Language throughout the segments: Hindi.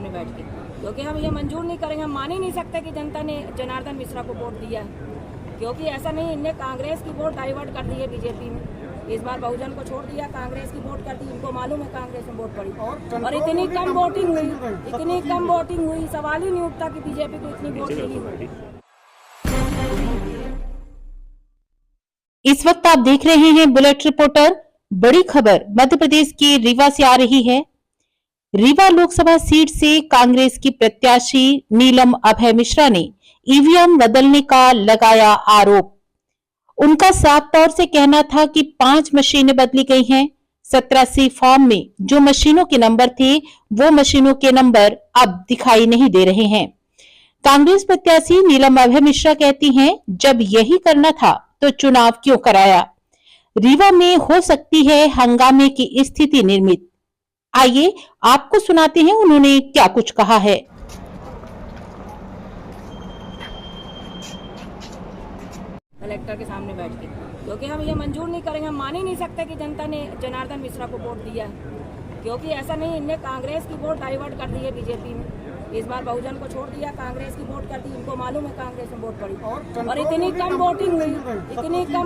सामने बैठ के, क्योंकि हम ये मंजूर नहीं करेंगे। हम मान ही नहीं सकते कि जनता ने जनार्दन मिश्रा को वोट दिया है, क्योंकि ऐसा नहीं, इनने कांग्रेस की वोट डाइवर्ट कर दी है बीजेपी में। इस बार बहुजन को छोड़ दिया, कांग्रेस की वोट कर दी। इनको मालूम है कांग्रेस में वोट पड़ी और इतनी कम वोटिंग हुई, सवाल ही नहीं उठता कि बीजेपी को इतनी वोट मिली हुई। इस वक्त आप देख रहे हैं बुलेट रिपोर्टर। बड़ी खबर मध्य प्रदेश के रीवा से आ रही है। रीवा लोकसभा सीट से कांग्रेस की प्रत्याशी नीलम अभय मिश्रा ने ईवीएम बदलने का लगाया आरोप। उनका साफ तौर से कहना था कि 5 मशीनें बदली गई हैं। 17C फॉर्म में जो मशीनों के नंबर थे वो मशीनों के नंबर अब दिखाई नहीं दे रहे हैं। कांग्रेस प्रत्याशी नीलम अभय मिश्रा कहती हैं, जब यही करना था तो चुनाव क्यों कराया। रीवा में हो सकती है हंगामे की स्थिति निर्मित। आइए आपको सुनाते हैं उन्होंने क्या कुछ कहा है। कलेक्टर के सामने बैठ के, क्योंकि हम ये मंजूर नहीं करेंगे। हम मान ही नहीं सकते कि जनता ने जनार्दन मिश्रा को वोट दिया है, क्योंकि ऐसा नहीं, इनने कांग्रेस की वोट डाइवर्ट कर दी है बीजेपी में। इस बार बहुजन को छोड़ दिया, कांग्रेस की वोट कर दी। इनको मालूम है कांग्रेस में वोट पड़ी और इतनी कम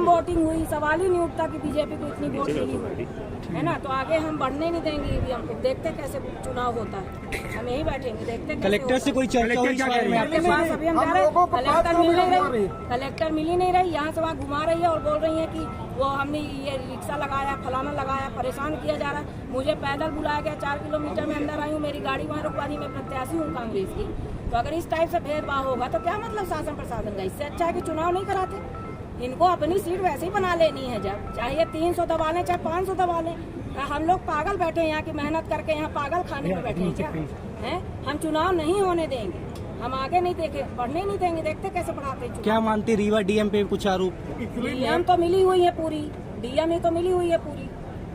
वोटिंग हुई, सवाल ही नहीं उठता कि बीजेपी को इतनी वोट मिली हुई है ना। तो आगे हम बढ़ने नहीं देंगे ईवीएम को। देखते कैसे चुनाव होता है, हम यही बैठेंगे, देखते कलेक्टर से कोई चर्चा हुई इस बारे में? अभी हम जा रहे हैं, कलेक्टर मिल ही नहीं रही। यहाँ से वहाँ घुमा रही है और बोल रही है कि वो हमने ये रिक्शा लगाया, फलाना लगाया, परेशान किया जा रहा है। मुझे पैदल बुलाया गया, 4 किलोमीटर में अंदर आई हूँ, मेरी गाड़ी वहाँ रुकवा दी। मैं प्रत्याशी हूँ कांग्रेस की। तो अगर इस टाइप से भेदभाव होगा तो क्या मतलब शासन प्रशासन का। इससे अच्छा है कि चुनाव नहीं कराते। इनको अपनी सीट वैसे ही बना लेनी है, जब चाहे 300 दबा लें चाहे 500 दबा लें। हम लोग पागल बैठे हैं यहाँ की मेहनत करके, यहाँ पागल खाने में बैठे हैं क्या हैं। हम चुनाव नहीं होने देंगे, हम आगे नहीं देखे, बढ़ने नहीं देंगे। देखते कैसे बढ़ाते हैं। क्या मानते रीवा डीएम पे कुछ आरोप? डीएम तो मिली हुई है पूरी, डीएम ही तो मिली हुई है पूरी,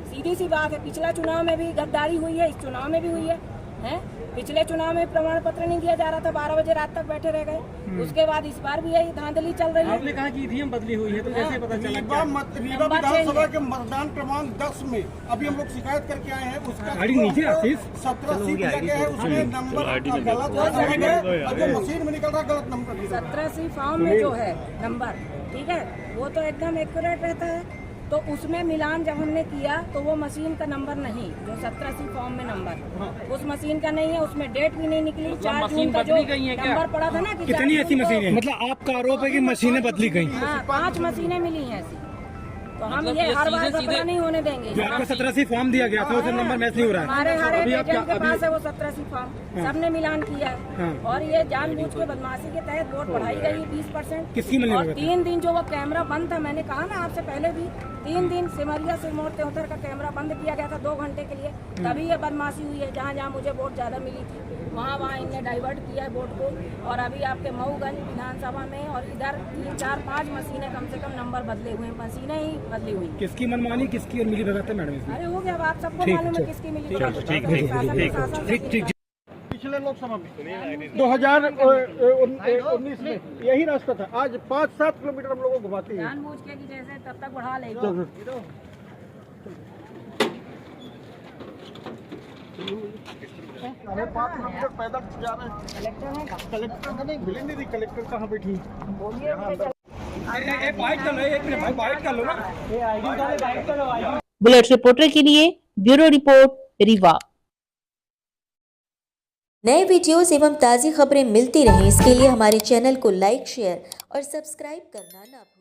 सीधी सी बात है। पिछला चुनाव में भी गद्दारी हुई है, इस चुनाव में भी हुई है। पिछले चुनाव में प्रमाण पत्र नहीं दिया जा रहा था, 12 बजे रात तक बैठे रह गए। उसके बाद इस बार भी यही धांधली चल रही है। आपने कहा कि ईवीएम बदली हुई है, तो कैसे पता चला? रीवा विधानसभा के मतदान क्रमांक 10 में अभी हम लोग शिकायत करके आए हैं। उसका 17 सीट दिया गया है, उसमें नंबर गलत है, जो मशीन में निकल रहा गलत नंबर। 17C फॉर्म में जो है नंबर, ठीक है, वो तो एकदम एक्यूरेट रहता है। तो उसमें मिलान जब हमने किया तो वो मशीन का नंबर नहीं, जो 17C फॉर्म में नंबर उस मशीन का नहीं है। उसमें डेट भी नहीं निकली। 4 जून का जो नंबर पड़ा था ना कि कितनी ऐसी मशीनें, मतलब आपका आरोप है कि मशीनें बदली गई? हाँ, 5 मशीनें मिली हैं ऐसी। तो हम ये हर बार पता नहीं होने देंगे। जो आपको 17C फॉर्म दिया गया था, उसमें नंबर मैच नहीं हो रहा है। हमारे हर एक एजेंट के पास है वो 17C फॉर्म, सबने मिलान किया है। और ये जानबूझ के बदमाशी के तहत वोट बढ़ाई गई 20%। किसकी? और 3 दिन जो वो कैमरा बंद था, मैंने कहा ना आपसे पहले भी, 3 दिन सिमरिया सिरमौर त्योतर का कैमरा बंद किया गया था 2 घंटे के लिए। तभी ये बदमाशी हुई है। जहाँ जहाँ मुझे वोट ज्यादा मिली थी वहाँ इनने डाइवर्ट किया है वोट को। और अभी आपके मऊगंज विधानसभा में और इधर 3, 4, 5 मशीनें कम से कम नंबर बदले हुए, मशीनें ही बदली हुई। किसकी मनमानी, किसकी और मिली भगत है मैडम? अरे हो गया, अब आप सबको मालूम है किसकी मिली। पिछले लोकसभा में 2019 में यही रास्ता था। आज 5-7 किलोमीटर हम लोगों को घुमाते हैं जानबूझ के कि जैसे तब तक बढ़ा लेगा। हमें 5 किलोमीटर पैदल जा रहे हैं। कलेक्टर है, कलेक्टर का नहीं मिली नहीं, कलेक्टर कहाँ बैठी? बोलिए। बुलेट रिपोर्टर के लिए ब्यूरो रिपोर्ट रीवा। नए वीडियोस एवं ताज़ी खबरें मिलती रहें, इसके लिए हमारे चैनल को लाइक, शेयर और सब्सक्राइब करना ना भूलें।